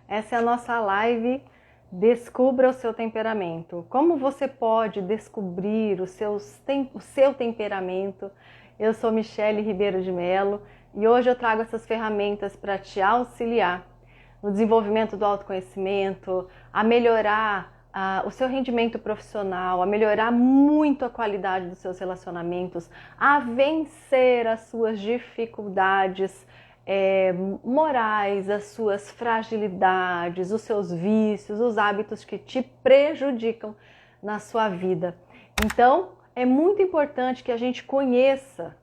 Essa é a nossa live Descubra o seu temperamento. Como você pode descobrir o seu temperamento? Eu sou Michele Ribeiro de Mello e hoje eu trago essas ferramentas para te auxiliar no desenvolvimento do autoconhecimento, a melhorar o seu rendimento profissional, a melhorar muito a qualidade dos seus relacionamentos, a vencer as suas dificuldades morais, as suas fragilidades, os seus vícios, os hábitos que te prejudicam na sua vida. Então, é muito importante que a gente conheça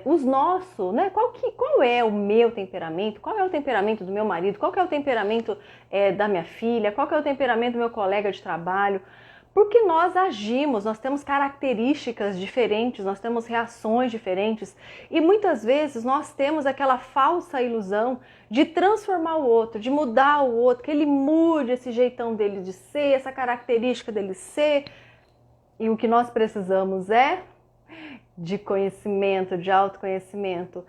os nossos, né? Qual é o meu temperamento, qual é o temperamento do meu marido, qual que é o temperamento da minha filha, qual que é o temperamento do meu colega de trabalho, porque nós agimos, nós temos características diferentes, nós temos reações diferentes e muitas vezes nós temos aquela falsa ilusão de transformar o outro, de mudar o outro, que ele mude esse jeitão dele de ser, essa característica dele ser. E o que nós precisamos é de conhecimento, de autoconhecimento,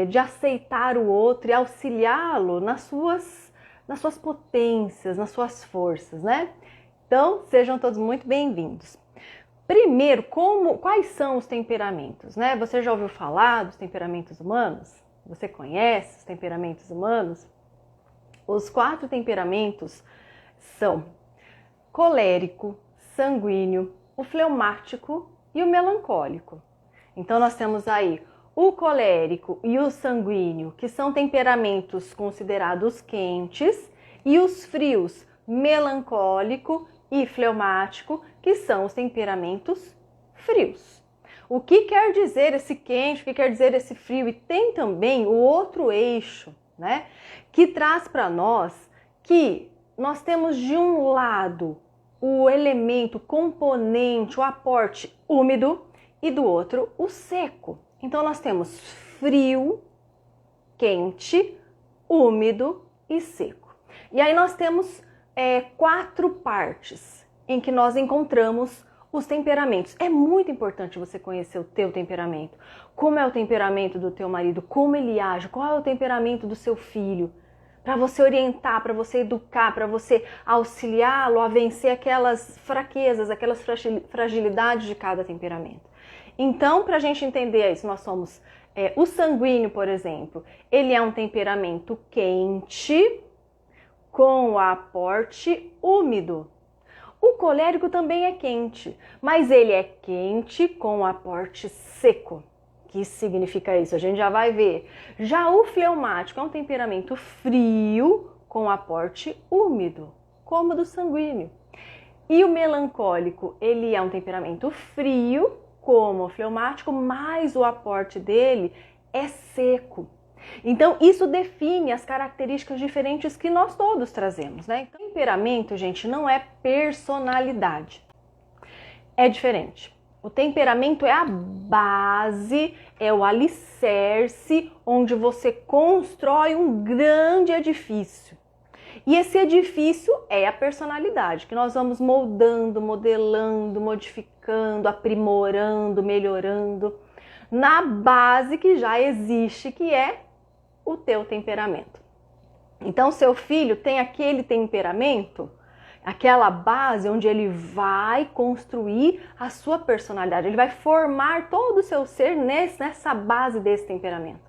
de aceitar o outro e auxiliá-lo nas suas potências, nas suas forças, né? Então, sejam todos muito bem-vindos. Primeiro, quais são os temperamentos, né? Você já ouviu falar dos temperamentos humanos? Você conhece os temperamentos humanos? Os 4 temperamentos são colérico, sanguíneo, o fleumático e o melancólico. Então, nós temos aí o colérico e o sanguíneo, que são temperamentos considerados quentes, e os frios, melancólico e fleumático, que são os temperamentos frios. O que quer dizer esse quente, o que quer dizer esse frio? E tem também o outro eixo, né, que traz para nós que nós temos de um lado o elemento, componente, o aporte úmido e do outro o seco. Então nós temos frio, quente, úmido e seco. E aí nós temos 4 partes em que nós encontramos os temperamentos. É muito importante você conhecer o teu temperamento. Como é o temperamento do teu marido, como ele age, qual é o temperamento do seu filho, para você orientar, para você educar, para você auxiliá-lo a vencer aquelas fraquezas, aquelas fragilidades de cada temperamento. Então, para a gente entender isso, nós somos o sanguíneo, por exemplo, ele é um temperamento quente, com o aporte úmido. O colérico também é quente, mas ele é quente com o aporte seco. O que significa isso? A gente já vai ver. Já o fleumático é um temperamento frio com aporte úmido, como o do sanguíneo. E o melancólico, ele é um temperamento frio, como o fleumático, mas o aporte dele é seco. Então, isso define as características diferentes que nós todos trazemos, né? Então, temperamento, gente, não é personalidade. É diferente. O temperamento é a base, é o alicerce onde você constrói um grande edifício. E esse edifício é a personalidade, que nós vamos moldando, modelando, modificando, aprimorando, melhorando, na base que já existe, que é o teu temperamento. Então, seu filho tem aquele temperamento, aquela base onde ele vai construir a sua personalidade, ele vai formar todo o seu ser nessa base desse temperamento.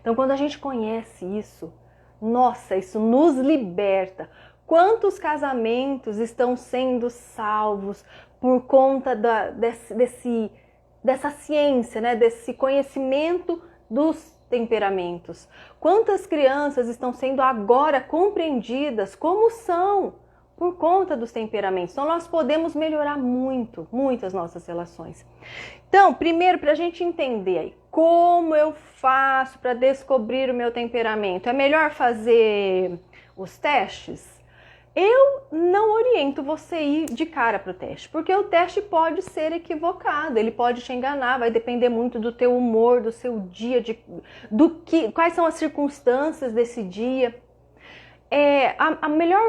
Então, quando a gente conhece isso, nossa, isso nos liberta. Quantos casamentos estão sendo salvos por conta dessa ciência, né? Desse conhecimento dos temperamentos? Quantas crianças estão sendo agora compreendidas como são por conta dos temperamentos? Então nós podemos melhorar muito as nossas relações. Então, primeiro, para a gente entender aí, como eu faço para descobrir o meu temperamento? É melhor fazer os testes? Eu não oriento você ir de cara para o teste, porque o teste pode ser equivocado, ele pode te enganar, vai depender muito do teu humor, do seu dia, quais são as circunstâncias desse dia.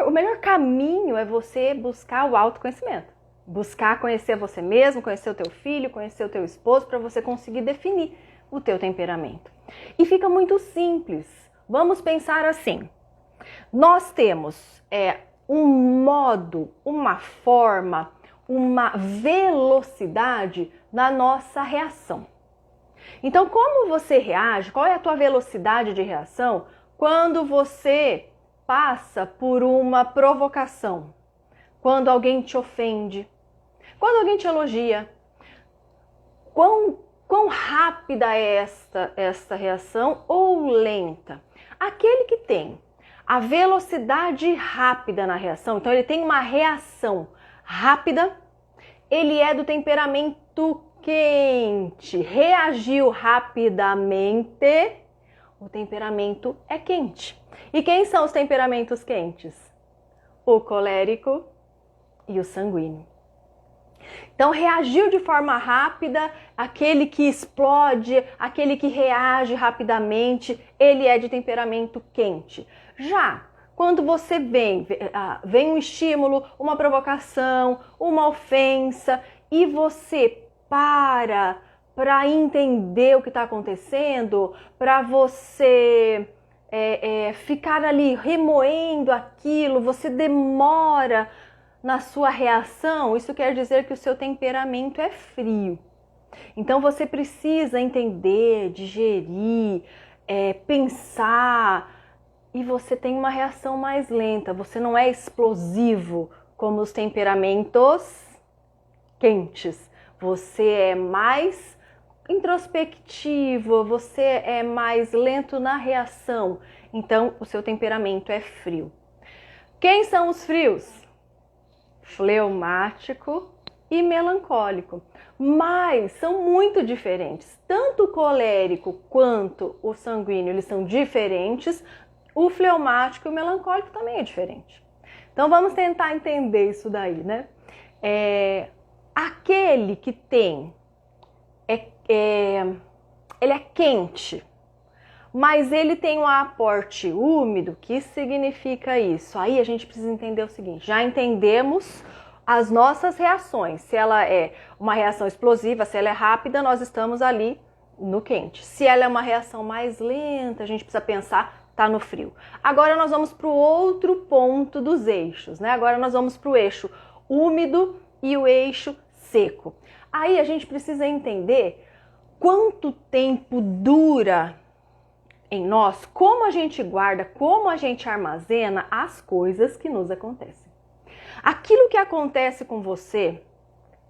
O melhor caminho é você buscar o autoconhecimento, buscar conhecer você mesmo, conhecer o teu filho, conhecer o teu esposo, para você conseguir definir o teu temperamento. E fica muito simples. Vamos pensar assim. Nós temos um modo, uma forma, uma velocidade na nossa reação. Então, como você reage? Qual é a tua velocidade de reação quando você passa por uma provocação? Quando alguém te ofende? Quando alguém te elogia? Quão rápida é esta reação ou lenta? Aquele que tem a velocidade rápida na reação, então ele tem uma reação rápida, ele é do temperamento quente, reagiu rapidamente, o temperamento é quente. E quem são os temperamentos quentes? O colérico e o sanguíneo. Então, reagiu de forma rápida, aquele que explode, aquele que reage rapidamente, ele é de temperamento quente. Já quando você vem um estímulo, uma provocação, uma ofensa, e você para entender o que está acontecendo, para você ficar ali remoendo aquilo, você demora na sua reação, isso quer dizer que o seu temperamento é frio. Então você precisa entender, digerir, pensar, e você tem uma reação mais lenta. Você não é explosivo como os temperamentos quentes. Você é mais introspectivo, você é mais lento na reação. Então o seu temperamento é frio. Quem são os frios? Fleumático e melancólico, mas são muito diferentes. Tanto o colérico quanto o sanguíneo, eles são diferentes. O fleumático e o melancólico também é diferente. Então vamos tentar entender isso daí, né? Aquele que tem, ele é quente, mas ele tem um aporte úmido. Que significa isso? Aí a gente precisa entender o seguinte: já entendemos as nossas reações. Se ela é uma reação explosiva, se ela é rápida, nós estamos ali no quente. Se ela é uma reação mais lenta, a gente precisa pensar, tá no frio. Agora nós vamos para o outro ponto dos eixos, né? Agora nós vamos para o eixo úmido e o eixo seco. Aí a gente precisa entender quanto tempo dura em nós, como a gente guarda, como a gente armazena as coisas que nos acontecem. Aquilo que acontece com você,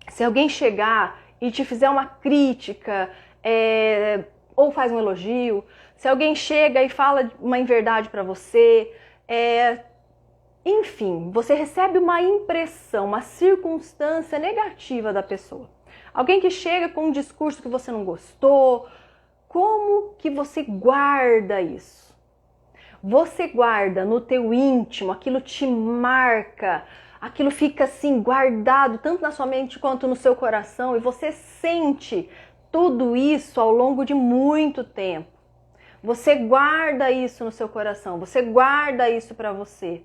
se alguém chegar e te fizer uma crítica, ou faz um elogio, se alguém chega e fala uma inverdade para você, enfim, você recebe uma impressão, uma circunstância negativa da pessoa. Alguém que chega com um discurso que você não gostou. Como que você guarda isso? Você guarda no teu íntimo, aquilo te marca, aquilo fica assim guardado tanto na sua mente quanto no seu coração, e você sente tudo isso ao longo de muito tempo. Você guarda isso no seu coração, você guarda isso para você.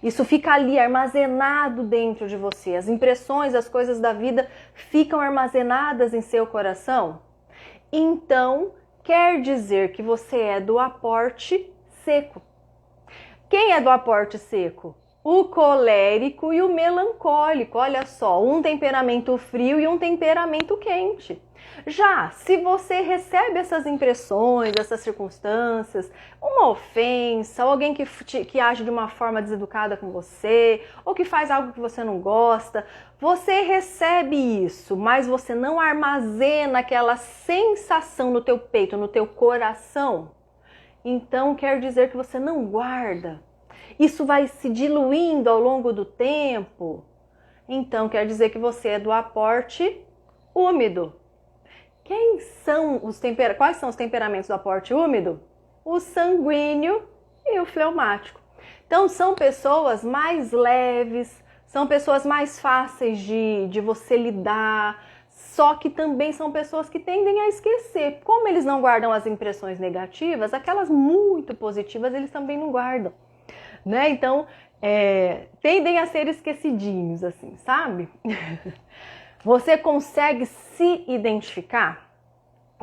Isso fica ali armazenado dentro de você. As impressões, as coisas da vida ficam armazenadas em seu coração. Então, quer dizer que você é do aporte seco. Quem é do aporte seco? O colérico e o melancólico. Olha só, um temperamento frio e um temperamento quente. Já se você recebe essas impressões, essas circunstâncias, uma ofensa, ou alguém que age de uma forma deseducada com você, ou que faz algo que você não gosta, você recebe isso, mas você não armazena aquela sensação no teu peito, no teu coração. Então quer dizer que você não guarda. Isso vai se diluindo ao longo do tempo. Então quer dizer que você é do aporte úmido. Quais são os temperamentos do aporte úmido? O sanguíneo e o fleumático. Então são pessoas mais leves, são pessoas mais fáceis de você lidar, só que também são pessoas que tendem a esquecer. Como eles não guardam as impressões negativas, aquelas muito positivas eles também não guardam, né? Então tendem a ser esquecidinhos, assim, sabe? Você consegue se identificar?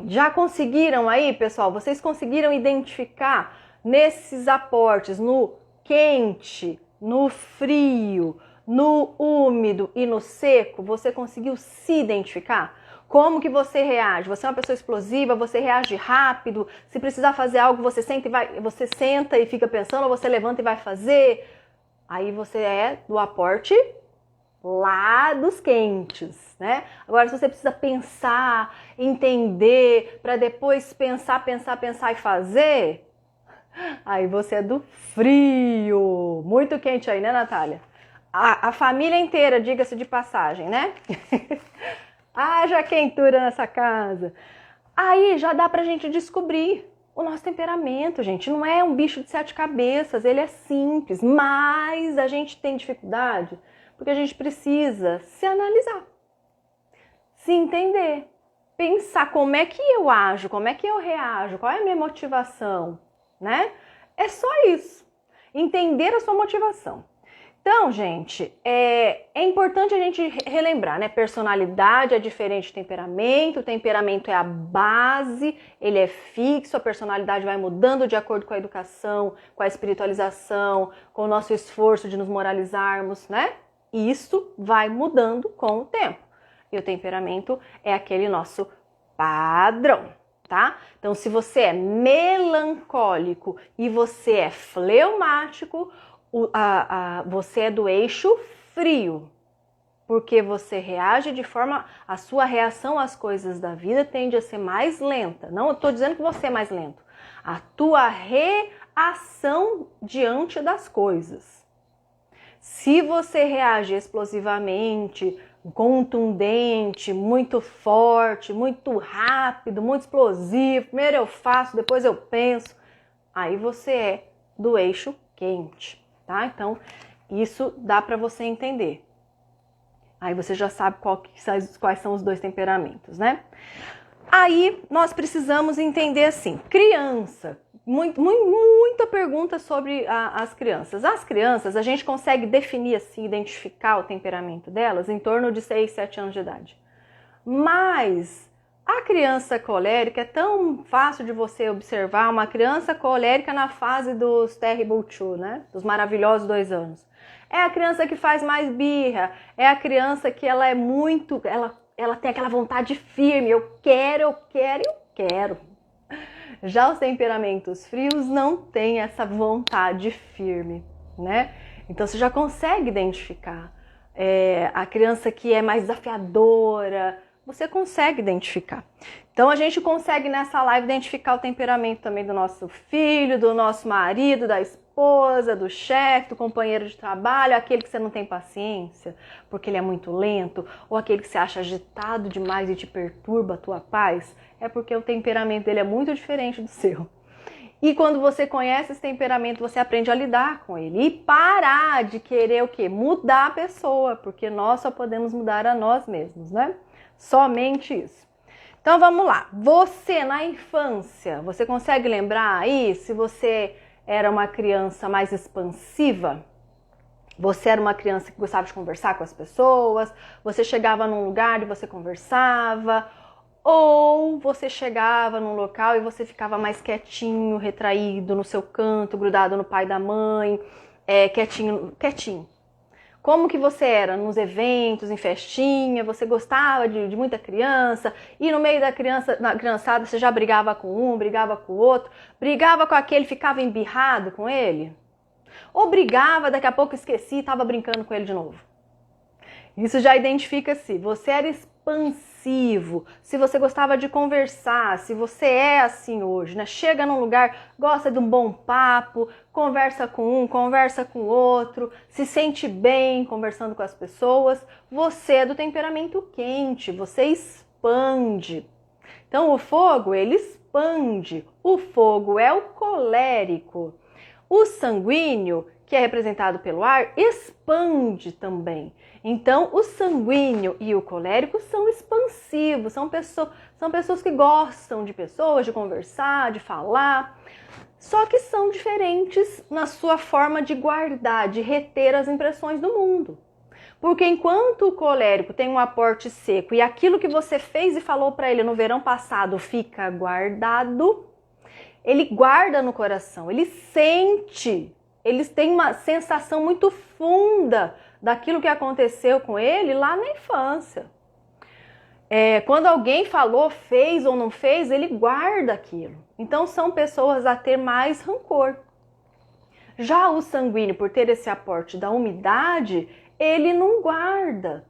Já conseguiram aí, pessoal? Vocês conseguiram identificar nesses aportes, no quente, no frio, no úmido e no seco, você conseguiu se identificar? Como que você reage? Você é uma pessoa explosiva, você reage rápido, se precisar fazer algo, você senta e fica pensando, ou você levanta e vai fazer. Aí você é do aporte lá dos quentes, né? Agora, se você precisa pensar, entender, para depois pensar e fazer, aí você é do frio. Muito quente aí, né, Natália? A família inteira, diga-se de passagem, né? Haja quentura nessa casa. Aí já dá pra gente descobrir o nosso temperamento, gente. Não é um bicho de 7 cabeças, ele é simples, mas a gente tem dificuldade porque a gente precisa se analisar, se entender, pensar como é que eu ajo, como é que eu reajo, qual é a minha motivação, né? É só isso, entender a sua motivação. Então, gente, é importante a gente relembrar, né? Personalidade é diferente de temperamento, o temperamento é a base, ele é fixo, a personalidade vai mudando de acordo com a educação, com a espiritualização, com o nosso esforço de nos moralizarmos, né? Isso vai mudando com o tempo. E o temperamento é aquele nosso padrão, tá? Então, se você é melancólico e você é fleumático, você é do eixo frio, porque você reage de forma, a sua reação às coisas da vida tende a ser mais lenta. Não estou dizendo que você é mais lento, a tua reação diante das coisas. Se você reage explosivamente, contundente, muito forte, muito rápido, muito explosivo, primeiro eu faço, depois eu penso, aí você é do eixo quente. Tá? Então, isso dá para você entender. Aí você já sabe quais são os dois temperamentos, né? Aí nós precisamos entender assim, criança. Muita pergunta sobre as crianças. As crianças, a gente consegue definir assim, identificar o temperamento delas em torno de 6, 7 anos de idade. Mas a criança colérica é tão fácil de você observar, uma criança colérica na fase dos terrible two, né? Dos maravilhosos 2 anos. É a criança que faz mais birra, é a criança que ela é muito, ela tem aquela vontade firme, eu quero. Já os temperamentos frios não têm essa vontade firme, né? Então você já consegue identificar. A criança que é mais desafiadora, você consegue identificar. Então a gente consegue nessa live identificar o temperamento também do nosso filho, do nosso marido, da esposa, do chefe, do companheiro de trabalho, aquele que você não tem paciência, porque ele é muito lento, ou aquele que você acha agitado demais e te perturba a tua paz, é porque o temperamento dele é muito diferente do seu. E quando você conhece esse temperamento, você aprende a lidar com ele e parar de querer o quê? Mudar a pessoa, porque nós só podemos mudar a nós mesmos, né? Somente isso. Então vamos lá, você na infância, você consegue lembrar aí se você era uma criança mais expansiva? Você era uma criança que gostava de conversar com as pessoas? Você chegava num lugar e você conversava? Ou você chegava num local e você ficava mais quietinho, retraído no seu canto, grudado no pai e da mãe, quietinho? Como que você era nos eventos, em festinha? Você gostava de muita criança? E no meio da criançada você já brigava com um, brigava com o outro? Brigava com aquele, ficava embirrado com ele? Ou brigava, daqui a pouco esqueci e estava brincando com ele de novo? Isso já identifica se você era expansivo, se você gostava de conversar, se você é assim hoje, né? Chega num lugar, gosta de um bom papo, conversa com um, conversa com o outro, se sente bem conversando com as pessoas. Você é do temperamento quente, você expande. Então o fogo, ele expande. O fogo é o colérico. O sanguíneo, que é representado pelo ar, expande também. Então, o sanguíneo e o colérico são expansivos, são pessoas que gostam de pessoas, de conversar, de falar, só que são diferentes na sua forma de guardar, de reter as impressões do mundo. Porque enquanto o colérico tem um aporte seco e aquilo que você fez e falou para ele no verão passado fica guardado, ele guarda no coração, ele sente eles têm uma sensação muito funda daquilo que aconteceu com ele lá na infância. Quando alguém falou, fez ou não fez, ele guarda aquilo. Então são pessoas a ter mais rancor. Já o sanguíneo, por ter esse aporte da umidade, ele não guarda.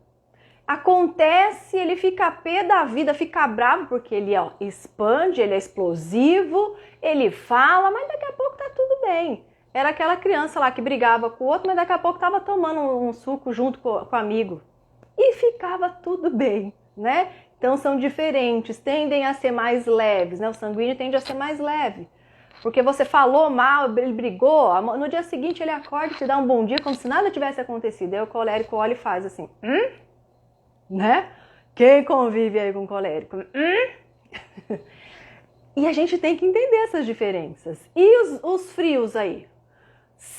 Acontece, ele fica pé da vida, fica bravo, porque ele expande, ele é explosivo, ele fala, mas daqui a pouco tá tudo bem. Era aquela criança lá que brigava com o outro, mas daqui a pouco tava tomando um suco junto com o amigo. E ficava tudo bem, né? Então são diferentes, tendem a ser mais leves, né? O sanguíneo tende a ser mais leve. Porque você falou mal, ele brigou, no dia seguinte ele acorda e te dá um bom dia como se nada tivesse acontecido. Aí o colérico olha e faz assim, né? Quem convive aí com colérico? E a gente tem que entender essas diferenças. E os frios aí?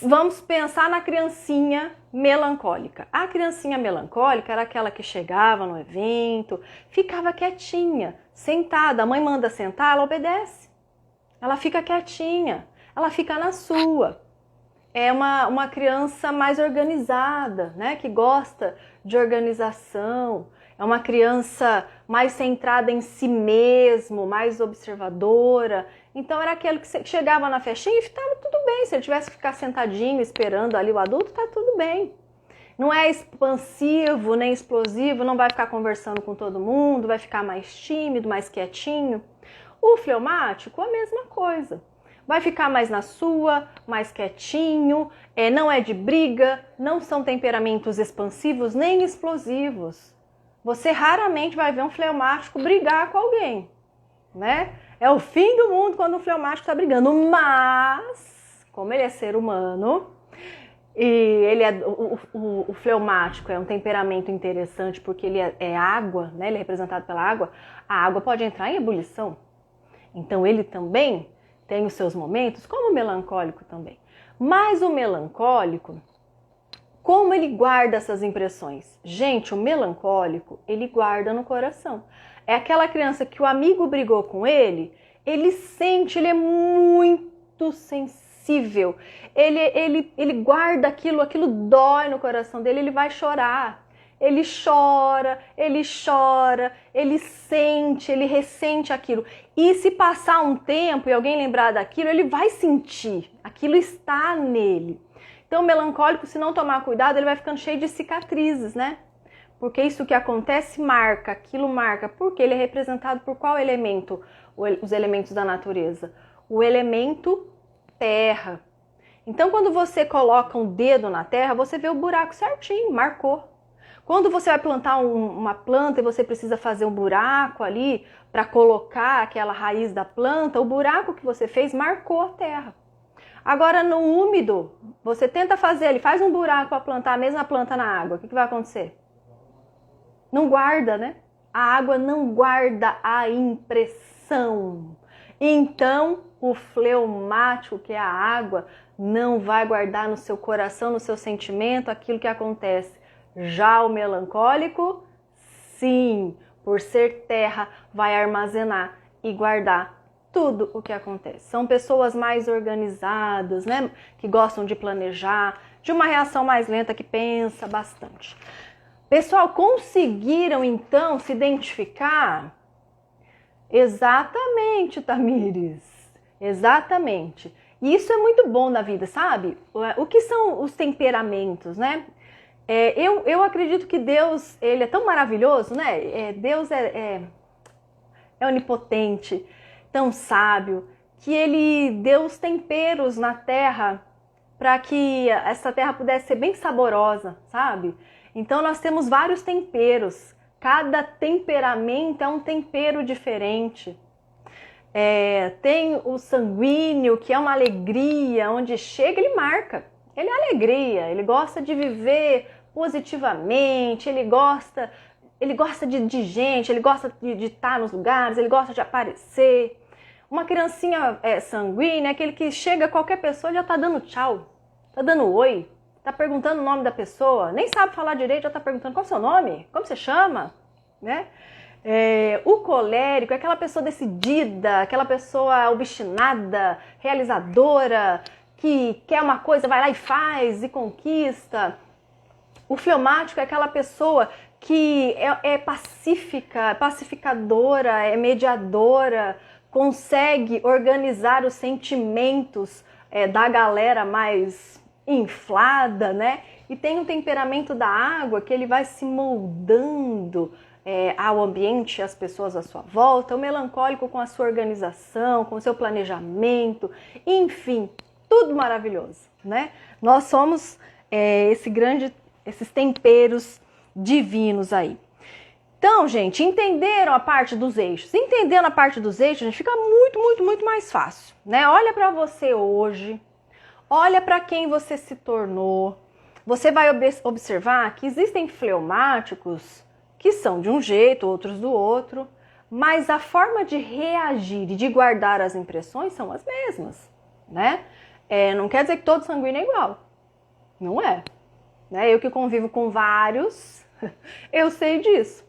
Vamos pensar na criancinha melancólica. A criancinha melancólica era aquela que chegava no evento, ficava quietinha, sentada. A mãe manda sentar, ela obedece. Ela fica quietinha, ela fica na sua. É uma criança mais organizada, né? Que gosta de organização. É uma criança mais centrada em si mesmo, mais observadora. Então era aquele que chegava na festinha e estava tudo bem. Se ele tivesse que ficar sentadinho esperando ali o adulto, tá tudo bem. Não é expansivo nem explosivo, não vai ficar conversando com todo mundo, vai ficar mais tímido, mais quietinho. O fleumático, a mesma coisa. Vai ficar mais na sua, mais quietinho, não é de briga, não são temperamentos expansivos nem explosivos. Você raramente vai ver um fleumático brigar com alguém, né? É o fim do mundo quando um fleumático está brigando, mas, como ele é ser humano, e ele o fleumático é um temperamento interessante porque ele é água, né? Ele é representado pela água, a água pode entrar em ebulição. Então ele também tem os seus momentos, como o melancólico também. Mas o melancólico, como ele guarda essas impressões? Gente, o melancólico, ele guarda no coração. É aquela criança que o amigo brigou com ele sente, ele é muito sensível. Ele guarda aquilo dói no coração dele, ele vai chorar. Ele chora, ele sente, ele ressente aquilo. E se passar um tempo e alguém lembrar daquilo, ele vai sentir. Aquilo está nele. Então, o melancólico, se não tomar cuidado, ele vai ficando cheio de cicatrizes, né? Porque isso que acontece marca, aquilo marca. Porque ele é representado por qual elemento? Os elementos da natureza. O elemento terra. Então, quando você coloca um dedo na terra, você vê o buraco certinho, marcou. Quando você vai plantar uma planta e você precisa fazer um buraco ali para colocar aquela raiz da planta, o buraco que você fez marcou a terra. Agora no úmido, você tenta fazer, ele faz um buraco para plantar a mesma planta na água, o que vai acontecer? Não guarda, né? A água não guarda a impressão. Então o fleumático, que é a água, não vai guardar no seu coração, no seu sentimento, aquilo que acontece. Já o melancólico, sim, por ser terra, vai armazenar e guardar tudo o que acontece. São pessoas mais organizadas, né? Que gostam de planejar, de uma reação mais lenta, que pensa bastante. Pessoal, conseguiram então se identificar? Exatamente, Tamires. Exatamente. E isso é muito bom na vida, sabe? O que são os temperamentos, né? Eu acredito que Deus, ele é tão maravilhoso, né? Deus é onipotente, tão sábio, que ele deu os temperos na terra para que essa terra pudesse ser bem saborosa, sabe? Então nós temos vários temperos, cada temperamento é um tempero diferente. Tem o sanguíneo, que é uma alegria, onde chega ele marca. Ele é alegria, ele gosta de viver positivamente, ele gosta de gente, ele gosta de estar nos lugares, ele gosta de aparecer. Uma criancinha sanguínea é aquele que chega a qualquer pessoa e já tá dando tchau, tá dando oi, tá perguntando o nome da pessoa, nem sabe falar direito, já tá perguntando qual é o seu nome, como você chama, né? O colérico é aquela pessoa decidida, aquela pessoa obstinada, realizadora, que quer uma coisa, vai lá e faz e conquista. O fleumático é aquela pessoa que é pacífica, pacificadora, é mediadora, consegue organizar os sentimentos da galera mais inflada, né? E tem o temperamento da água que ele vai se moldando ao ambiente, às pessoas à sua volta. O melancólico com a sua organização, com o seu planejamento, enfim, tudo maravilhoso, né? Nós somos esses temperos divinos aí. Então, gente, entenderam a parte dos eixos? Entendendo a parte dos eixos, gente, fica muito mais fácil, né? Olha para você hoje, olha para quem você se tornou. Você vai observar que existem fleumáticos que são de um jeito, outros do outro, mas a forma de reagir e de guardar as impressões são as mesmas, né? Não quer dizer que todo sanguíneo é igual, não é. Né? Eu que convivo com vários, eu sei disso.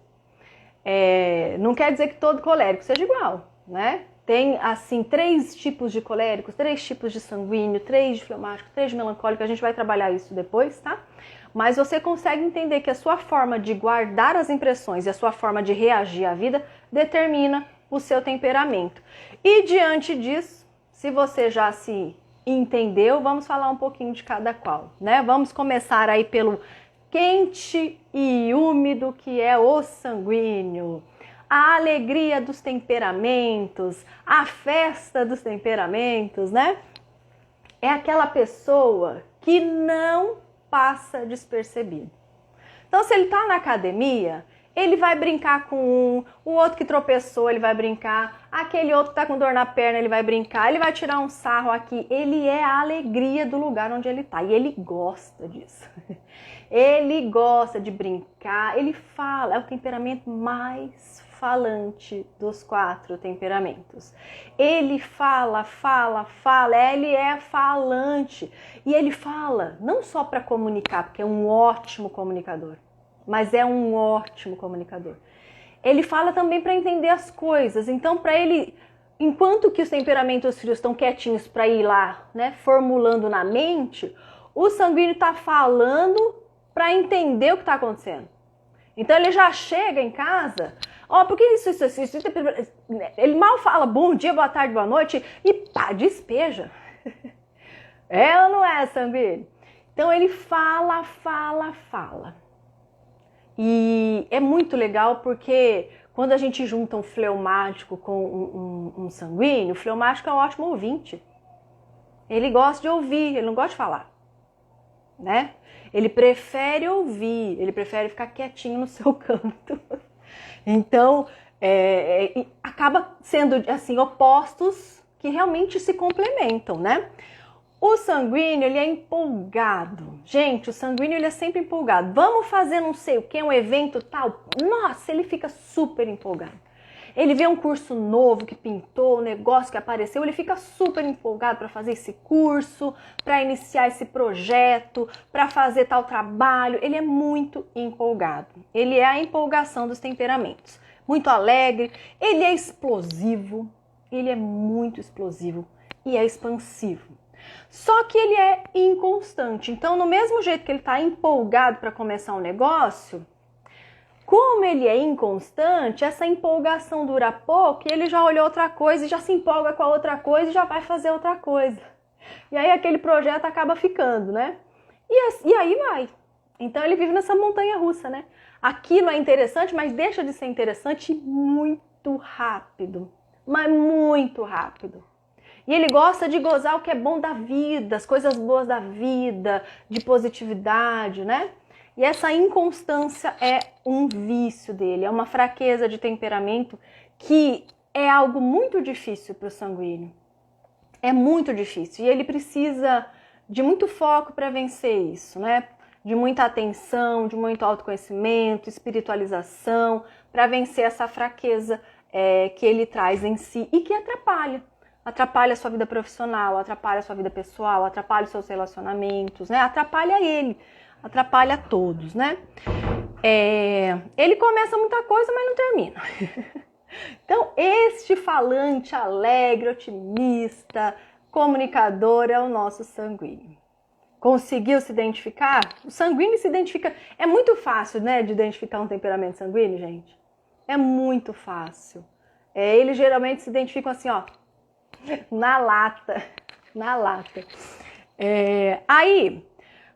Não quer dizer que todo colérico seja igual, né? Tem, assim, 3 tipos de coléricos, 3 tipos de sanguíneo, 3 de fleumático, 3 de melancólico, a gente vai trabalhar isso depois, tá? Mas você consegue entender que a sua forma de guardar as impressões e a sua forma de reagir à vida determina o seu temperamento. E diante disso, se você já se entendeu, vamos falar um pouquinho de cada qual, né? Vamos começar aí pelo quente e úmido, que é o sanguíneo. A alegria dos temperamentos, a festa dos temperamentos, né? É aquela pessoa que não passa despercebido. Então, se ele tá na academia, ele vai brincar com um, o outro que tropeçou, ele vai brincar, aquele outro que tá com dor na perna, ele vai brincar, ele vai tirar um sarro aqui. Ele é a alegria do lugar onde ele tá e ele gosta disso. Ele gosta de brincar, ele fala, é o temperamento mais falante dos 4 temperamentos. Ele fala, ele é falante. E ele fala não só para comunicar, porque é um ótimo comunicador, mas é um ótimo comunicador. Ele fala também para entender as coisas. Então, para ele, enquanto que os temperamentos frios estão quietinhos para ir lá, né, formulando na mente, o sanguíneo está falando para entender o que está acontecendo. Então, ele já chega em casa, porque isso, ele mal fala bom dia, boa tarde, boa noite e pá, despeja. É ou não é, sanguíneo? Então, ele fala. E é muito legal porque quando a gente junta um fleumático com um sanguíneo, o fleumático é um ótimo ouvinte. Ele gosta de ouvir, ele não gosta de falar, né? Ele prefere ouvir, ele prefere ficar quietinho no seu canto. Então, acaba sendo assim opostos que realmente se complementam, né? O sanguíneo, ele é empolgado. Gente, o sanguíneo, ele é sempre empolgado. Vamos fazer não sei o que, um evento tal. Nossa, ele fica super empolgado. Ele vê um curso novo que pintou, um negócio que apareceu, ele fica super empolgado para fazer esse curso, para iniciar esse projeto, para fazer tal trabalho. Ele é muito empolgado. Ele é a empolgação dos temperamentos. Muito alegre, ele é explosivo, ele é muito explosivo e é expansivo. Só que ele é inconstante. Então, no mesmo jeito que ele está empolgado para começar um negócio, como ele é inconstante, essa empolgação dura pouco e ele já olhou outra coisa e já se empolga com a outra coisa e já vai fazer outra coisa. E aí aquele projeto acaba ficando, né? E aí vai. Então ele vive nessa montanha russa, né? Aquilo é interessante, mas deixa de ser interessante muito rápido. Mas muito rápido. E ele gosta de gozar o que é bom da vida, as coisas boas da vida, de positividade, né? E essa inconstância é um vício dele, é uma fraqueza de temperamento que é algo muito difícil para o sanguíneo. É muito difícil e ele precisa de muito foco para vencer isso, né? De muita atenção, de muito autoconhecimento, espiritualização, para vencer essa fraqueza que ele traz em si e que atrapalha. Atrapalha a sua vida profissional, atrapalha a sua vida pessoal, atrapalha os seus relacionamentos, né? Atrapalha ele. Atrapalha todos, né? Ele começa muita coisa, mas não termina. Então, este falante alegre, otimista, comunicador é o nosso sanguíneo. Conseguiu se identificar? O sanguíneo se identifica... É muito fácil, né, de identificar um temperamento sanguíneo, gente? É muito fácil. Eles geralmente se identificam assim, ó, na lata. Na lata. Aí,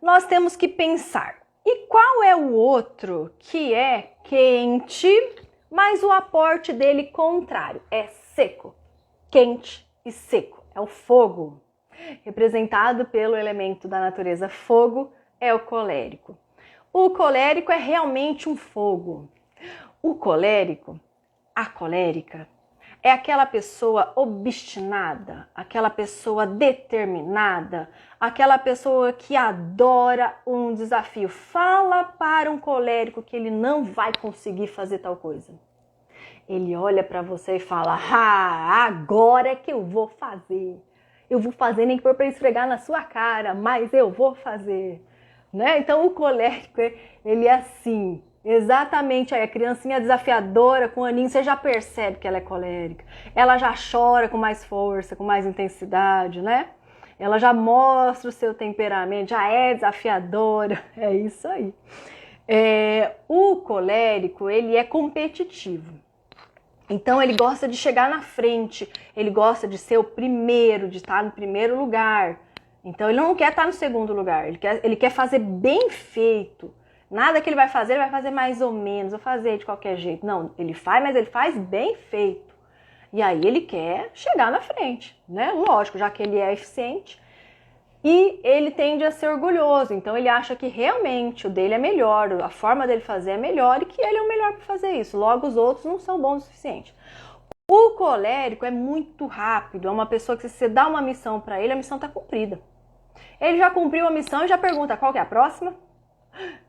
nós temos que pensar. E qual é o outro que é quente, mas o aporte dele contrário? É seco. Quente e seco. É o fogo. Representado pelo elemento da natureza fogo, é o colérico. O colérico é realmente um fogo. O colérico, a colérica, é aquela pessoa obstinada, aquela pessoa determinada, aquela pessoa que adora um desafio. Fala para um colérico que ele não vai conseguir fazer tal coisa. Ele olha para você e fala, agora é que eu vou fazer. Eu vou fazer nem que for para esfregar na sua cara, mas eu vou fazer. Né? Então o colérico, ele é assim, exatamente aí, a criancinha desafiadora com o aninho, você já percebe que ela é colérica. Ela já chora com mais força, com mais intensidade, né? Ela já mostra o seu temperamento, já é desafiadora, é isso aí. O colérico, ele é competitivo. Então ele gosta de chegar na frente, ele gosta de ser o primeiro, de estar no primeiro lugar. Então ele não quer estar no segundo lugar, ele quer fazer bem feito. Nada que ele vai fazer mais ou menos, ou fazer de qualquer jeito. Não, ele faz, mas ele faz bem feito. E aí ele quer chegar na frente, né? Lógico, já que ele é eficiente. E ele tende a ser orgulhoso, então ele acha que realmente o dele é melhor, a forma dele fazer é melhor e que ele é o melhor para fazer isso. Logo, os outros não são bons o suficiente. O colérico é muito rápido, é uma pessoa que se você dá uma missão para ele, a missão está cumprida. Ele já cumpriu a missão e já pergunta qual que é a próxima,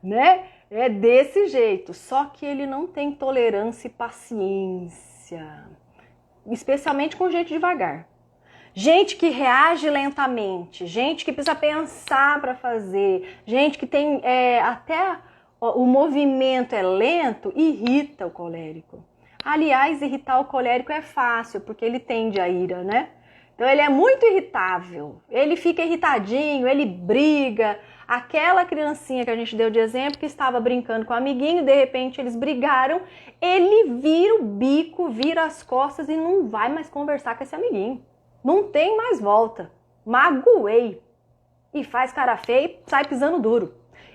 né? É desse jeito, só que ele não tem tolerância e paciência, especialmente com gente devagar. Gente que reage lentamente, gente que precisa pensar para fazer, gente que tem até o movimento é lento, irrita o colérico. Aliás, irritar o colérico é fácil, porque ele tende à ira, né? Então ele é muito irritável, ele fica irritadinho, ele briga. Aquela criancinha que a gente deu de exemplo, que estava brincando com o amiguinho, de repente eles brigaram, ele vira o bico, vira as costas e não vai mais conversar com esse amiguinho. Não tem mais volta. Magoei. E faz cara feia e sai pisando duro.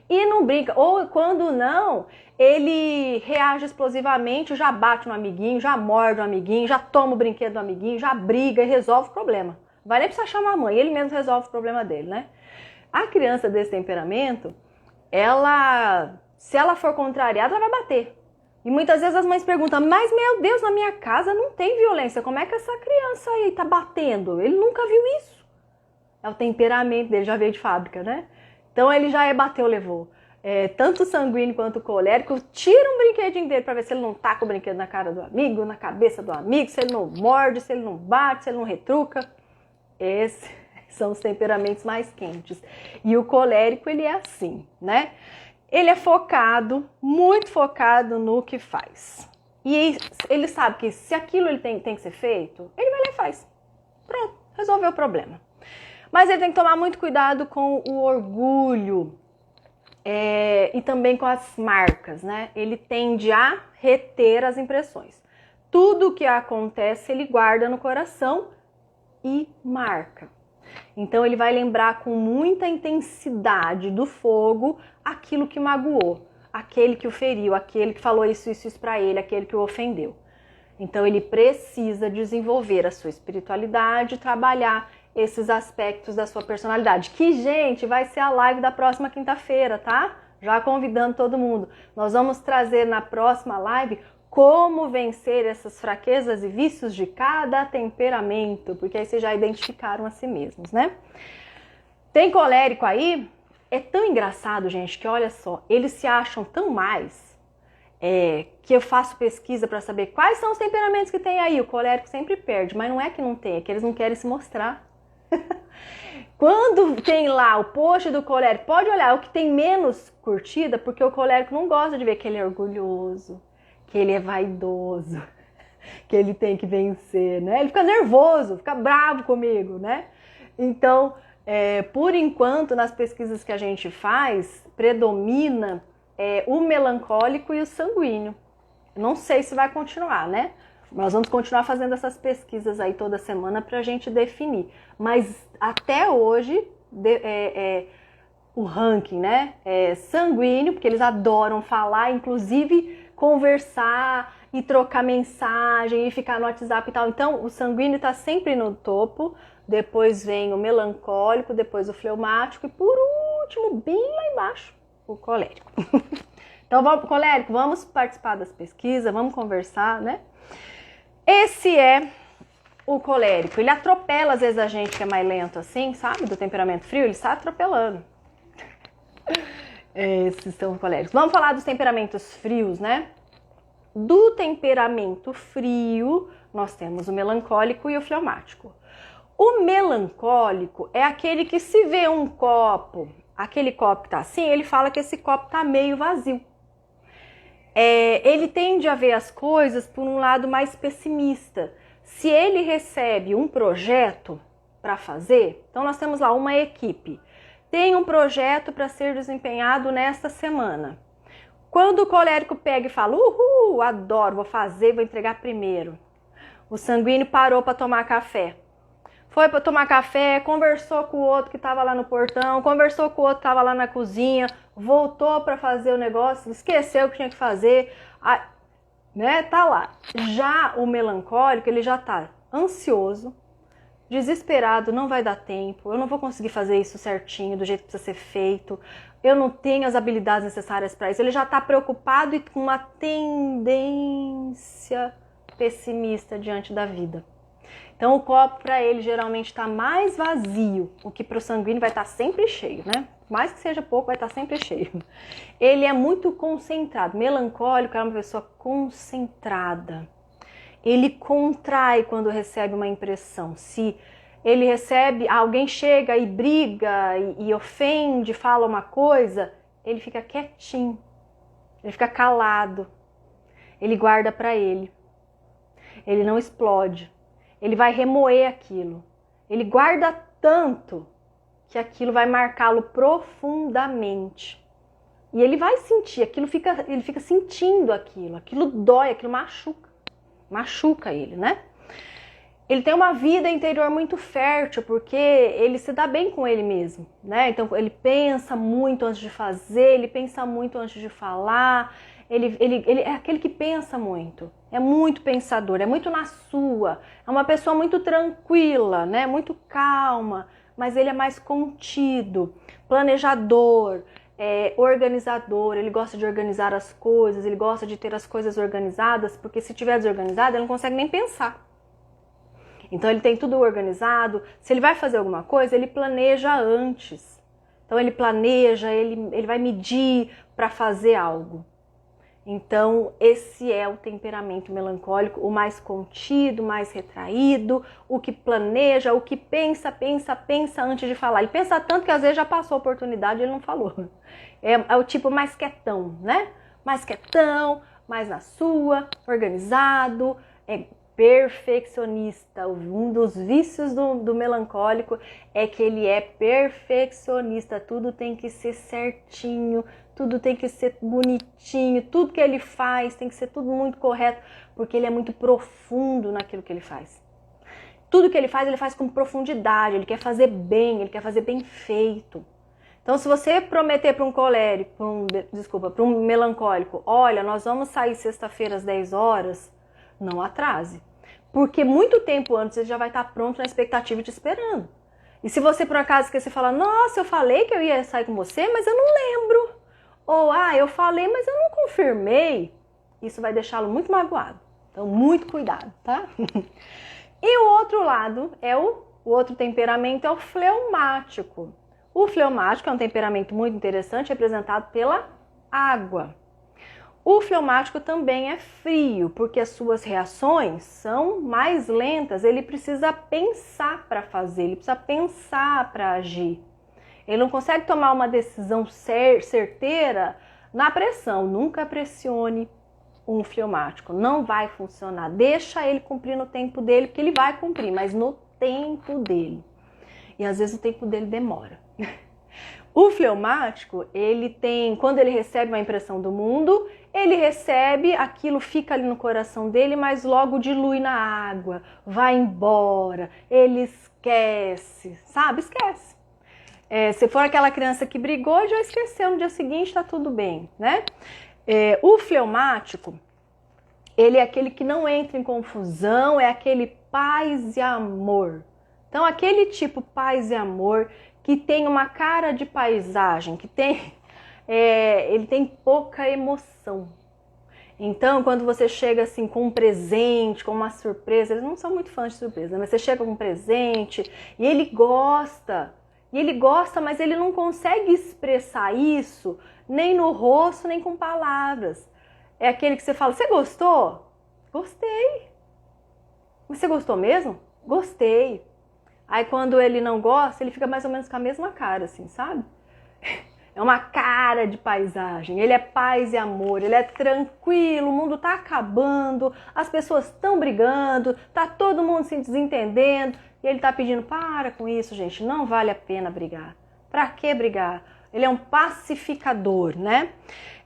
E não brinca. Ou quando não, ele reage explosivamente, já bate no amiguinho, já morde o amiguinho, já toma o brinquedo do amiguinho, já briga e resolve o problema. Vai nem precisar chamar a mãe, ele mesmo resolve o problema dele, né? A criança desse temperamento, se ela for contrariada, ela vai bater. E muitas vezes as mães perguntam, mas meu Deus, na minha casa não tem violência, como é que essa criança aí tá batendo? Ele nunca viu isso. É o temperamento dele, já veio de fábrica, né? Então ele já bateu, levou. Tanto o sanguíneo quanto o colérico, tira um brinquedinho dele pra ver se ele não taca o brinquedo na cara do amigo, na cabeça do amigo, se ele não morde, se ele não bate, se ele não retruca. Esses são os temperamentos mais quentes. E o colérico, ele é assim, né? Ele é focado, muito focado no que faz. E ele sabe que se aquilo ele tem que ser feito, ele vai lá e faz. Pronto, resolveu o problema. Mas ele tem que tomar muito cuidado com o orgulho e também com as marcas, né? Ele tende a reter as impressões. Tudo que acontece ele guarda no coração e marca. Então ele vai lembrar com muita intensidade do fogo aquilo que magoou, aquele que o feriu, aquele que falou isso para ele, aquele que o ofendeu. Então ele precisa desenvolver a sua espiritualidade, trabalhar esses aspectos da sua personalidade. Que, gente, vai ser a live da próxima quinta-feira, tá? Já convidando todo mundo. Nós vamos trazer na próxima live como vencer essas fraquezas e vícios de cada temperamento, porque aí vocês já identificaram a si mesmos, né? Tem colérico aí? É tão engraçado, gente, que olha só, eles se acham tão mais que eu faço pesquisa para saber quais são os temperamentos que tem aí. O colérico sempre perde, mas não é que não tem, é que eles não querem se mostrar. Quando tem lá o post do colérico, pode olhar, o que tem menos curtida, porque o colérico não gosta de ver que ele é orgulhoso, que ele é vaidoso, que ele tem que vencer, né? Ele fica nervoso, fica bravo comigo, né? Então, por enquanto, nas pesquisas que a gente faz, predomina o melancólico e o sanguíneo. Não sei se vai continuar, né? Nós vamos continuar fazendo essas pesquisas aí toda semana para a gente definir. Mas até hoje, o ranking, né? É sanguíneo, porque eles adoram falar, inclusive conversar e trocar mensagem e ficar no WhatsApp e tal. Então, o sanguíneo está sempre no topo, depois vem o melancólico, depois o fleumático e por último, bem lá embaixo, o colérico. Então, colérico, vamos participar das pesquisas, vamos conversar, né? Esse é o colérico. Ele atropela, às vezes, a gente que é mais lento assim, sabe? Do temperamento frio, ele está atropelando. Esses são os coléricos. Vamos falar dos temperamentos frios, né? Do temperamento frio, nós temos o melancólico e o fleumático. O melancólico é aquele que se vê um copo, aquele copo que tá assim, ele fala que esse copo tá meio vazio. Ele tende a ver as coisas por um lado mais pessimista. Se ele recebe um projeto para fazer, então nós temos lá uma equipe. Tem um projeto para ser desempenhado nesta semana. Quando o colérico pega e fala, uhul, adoro, vou fazer, vou entregar primeiro. O sanguíneo parou para tomar café. Foi para tomar café, conversou com o outro que estava lá no portão, conversou com o outro que estava lá na cozinha, voltou para fazer o negócio, esqueceu o que tinha que fazer, né? Tá lá. Já o melancólico, ele já tá ansioso, desesperado, não vai dar tempo, eu não vou conseguir fazer isso certinho, do jeito que precisa ser feito, eu não tenho as habilidades necessárias para isso. Ele já está preocupado e com uma tendência pessimista diante da vida. Então o copo para ele geralmente está mais vazio, o que para o sanguíneo vai estar sempre cheio, né? Mais que seja pouco, vai estar sempre cheio. Ele é muito concentrado. Melancólico é uma pessoa concentrada. Ele contrai quando recebe uma impressão. Se ele recebe, alguém chega e briga e ofende, fala uma coisa, ele fica quietinho, ele fica calado, ele guarda para ele, ele não explode, ele vai remoer aquilo, ele guarda tanto que aquilo vai marcá-lo profundamente. E ele vai sentir, ele fica sentindo aquilo dói, aquilo machuca ele, né? Ele tem uma vida interior muito fértil, porque ele se dá bem com ele mesmo, né? Então ele pensa muito antes de fazer, ele pensa muito antes de falar, ele é aquele que pensa muito, é muito pensador, é muito na sua, é uma pessoa muito tranquila, né? Muito calma, mas ele é mais contido, planejador, organizador, ele gosta de organizar as coisas, ele gosta de ter as coisas organizadas, porque se tiver desorganizado, ele não consegue nem pensar. Então ele tem tudo organizado, se ele vai fazer alguma coisa, ele planeja antes. Então ele planeja, ele vai medir para fazer algo. Então esse é o temperamento melancólico, o mais contido, mais retraído, o que planeja, o que pensa antes de falar. Ele pensa tanto que às vezes já passou a oportunidade e ele não falou. É o tipo mais quietão, né? Mais quietão, mais na sua, organizado, perfeccionista. Um dos vícios do melancólico é que ele é perfeccionista, tudo tem que ser certinho, tudo tem que ser bonitinho, tudo que ele faz tem que ser tudo muito correto, porque ele é muito profundo naquilo que ele faz. Tudo que ele faz com profundidade, ele quer fazer bem, ele quer fazer bem feito. Então, se você prometer para um colérico, para um melancólico, olha, nós vamos sair sexta-feira às 10 horas, não atrase. Porque muito tempo antes ele já vai estar pronto na expectativa te esperando. E se você por acaso esquecer e falar, nossa, eu falei que eu ia sair com você, mas eu não lembro. Ou, eu falei, mas eu não confirmei. Isso vai deixá-lo muito magoado. Então, muito cuidado, tá? E o outro lado, o outro temperamento é o fleumático. O fleumático é um temperamento muito interessante, representado pela água. O fleumático também é frio, porque as suas reações são mais lentas. Ele precisa pensar para fazer, ele precisa pensar para agir. Ele não consegue tomar uma decisão certeira na pressão. Nunca pressione um fleumático, não vai funcionar. Deixa ele cumprir no tempo dele, porque ele vai cumprir, mas no tempo dele. E às vezes o tempo dele demora. O fleumático, ele tem, quando ele recebe uma impressão do mundo, ele recebe, aquilo fica ali no coração dele, mas logo dilui na água, vai embora, ele esquece, sabe? Esquece. Se for aquela criança que brigou, já esqueceu, no dia seguinte tá tudo bem, né? O fleumático, ele é aquele que não entra em confusão, é aquele paz e amor. Então, aquele tipo paz e amor que tem uma cara de paisagem, que tem, ele tem pouca emoção. Então, quando você chega assim com um presente, com uma surpresa, eles não são muito fãs de surpresa, mas você chega com um presente e ele gosta, mas ele não consegue expressar isso nem no rosto, nem com palavras. É aquele que você fala, você gostou? Gostei. Mas você gostou mesmo? Gostei. Aí quando ele não gosta, ele fica mais ou menos com a mesma cara, assim, sabe? É uma cara de paisagem, ele é paz e amor, ele é tranquilo, o mundo tá acabando, as pessoas estão brigando, tá todo mundo se desentendendo, e ele tá pedindo, para com isso, gente, não vale a pena brigar. Pra que brigar? Ele é um pacificador, né?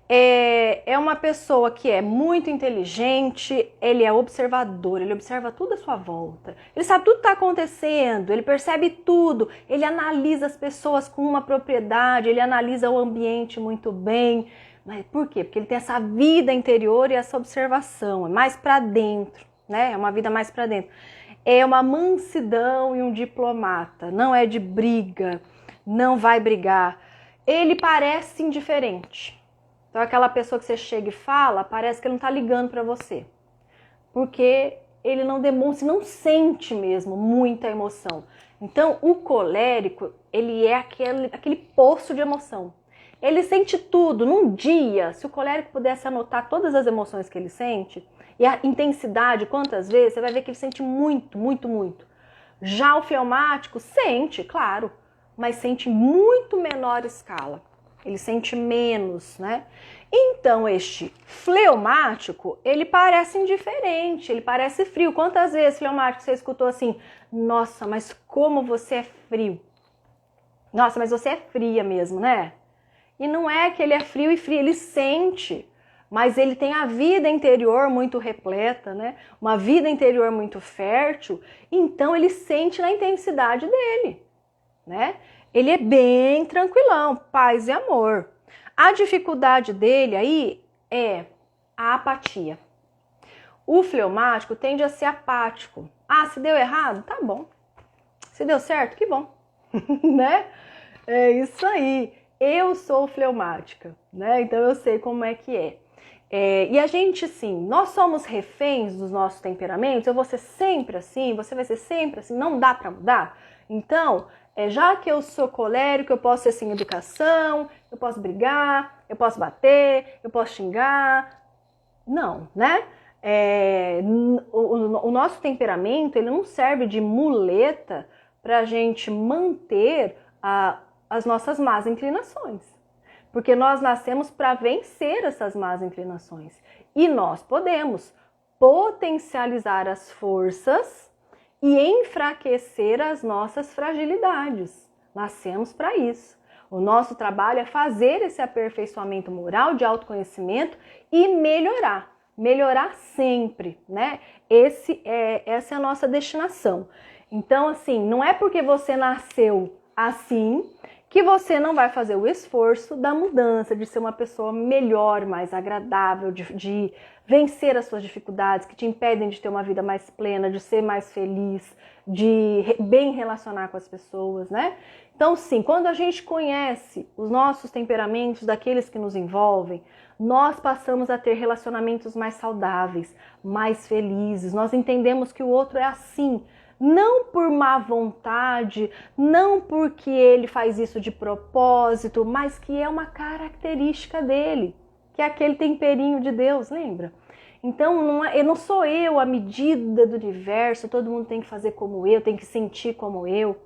É uma pessoa que é muito inteligente, ele é observador, ele observa tudo à sua volta, ele sabe tudo que está acontecendo, ele percebe tudo, ele analisa as pessoas com uma propriedade, ele analisa o ambiente muito bem. Mas por quê? Porque ele tem essa vida interior e essa observação, é mais para dentro, né? É uma vida mais para dentro. É uma mansidão e um diplomata, não é de briga, não vai brigar. Ele parece indiferente. Então, aquela pessoa que você chega e fala, parece que ele não está ligando para você. Porque ele não demonstra, não sente mesmo muita emoção. Então, o colérico, ele é aquele poço de emoção. Ele sente tudo. Num dia, se o colérico pudesse anotar todas as emoções que ele sente, e a intensidade, quantas vezes, você vai ver que ele sente muito, muito, muito. Já o fleumático sente, claro, mas sente muito menor escala. Ele sente menos, né? Então, este fleumático, ele parece indiferente, ele parece frio. Quantas vezes, fleumático, você escutou assim, nossa, mas como você é frio? Nossa, mas você é fria mesmo, né? E não é que ele é frio e frio, ele sente, mas ele tem a vida interior muito repleta, né? Uma vida interior muito fértil, então ele sente na intensidade dele, né? Ele é bem tranquilão, paz e amor. A dificuldade dele aí é a apatia. O fleumático tende a ser apático. Ah, se deu errado? Tá bom. Se deu certo? Que bom. Né? É isso aí. Eu sou fleumática, né? Então eu sei como é que é. E a gente, sim, nós somos reféns dos nossos temperamentos. Eu vou ser sempre assim, você vai ser sempre assim, não dá pra mudar. Então, já que eu sou colérico, eu posso ser sem educação, eu posso brigar, eu posso bater, eu posso xingar. Não, né? O nosso temperamento, ele não serve de muleta para a gente manter as nossas más inclinações. Porque nós nascemos para vencer essas más inclinações. E nós podemos potencializar as forças e enfraquecer as nossas fragilidades. Nascemos para isso. O nosso trabalho é fazer esse aperfeiçoamento moral de autoconhecimento e melhorar. Melhorar sempre, né? Essa é a nossa destinação. Então, assim, não é porque você nasceu assim que você não vai fazer o esforço da mudança, de ser uma pessoa melhor, mais agradável, de vencer as suas dificuldades que te impedem de ter uma vida mais plena, de ser mais feliz, de bem relacionar com as pessoas, né? Então, sim, quando a gente conhece os nossos temperamentos daqueles que nos envolvem, nós passamos a ter relacionamentos mais saudáveis, mais felizes. Nós entendemos que o outro é assim, não por má vontade, não porque ele faz isso de propósito, mas que é uma característica dele, que é aquele temperinho de Deus, lembra? Então, não sou eu a medida do universo, todo mundo tem que fazer como eu, tem que sentir como eu.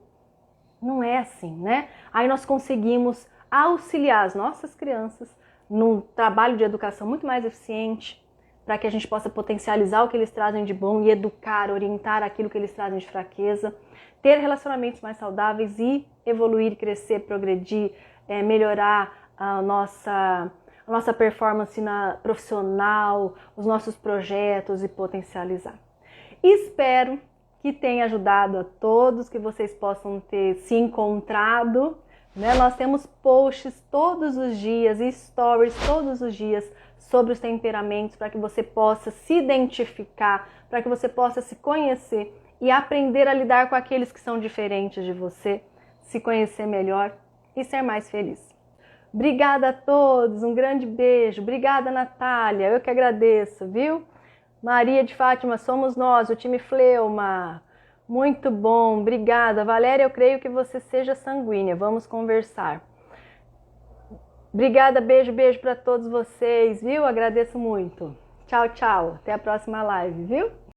Não é assim, né? Aí nós conseguimos auxiliar as nossas crianças num trabalho de educação muito mais eficiente, para que a gente possa potencializar o que eles trazem de bom e educar, orientar aquilo que eles trazem de fraqueza, ter relacionamentos mais saudáveis e evoluir, crescer, progredir, melhorar a nossa performance profissional, os nossos projetos e potencializar. Espero que tenha ajudado a todos, que vocês possam ter se encontrado, né? Nós temos posts todos os dias e stories todos os dias sobre os temperamentos para que você possa se identificar, para que você possa se conhecer e aprender a lidar com aqueles que são diferentes de você, se conhecer melhor e ser mais feliz. Obrigada a todos, um grande beijo. Obrigada, Natália, eu que agradeço, viu? Maria de Fátima, somos nós, o time Fleuma. Muito bom, obrigada. Valéria, eu creio que você seja sanguínea, vamos conversar. Obrigada, beijo para todos vocês, viu? Agradeço muito. Tchau, tchau. Até a próxima live, viu?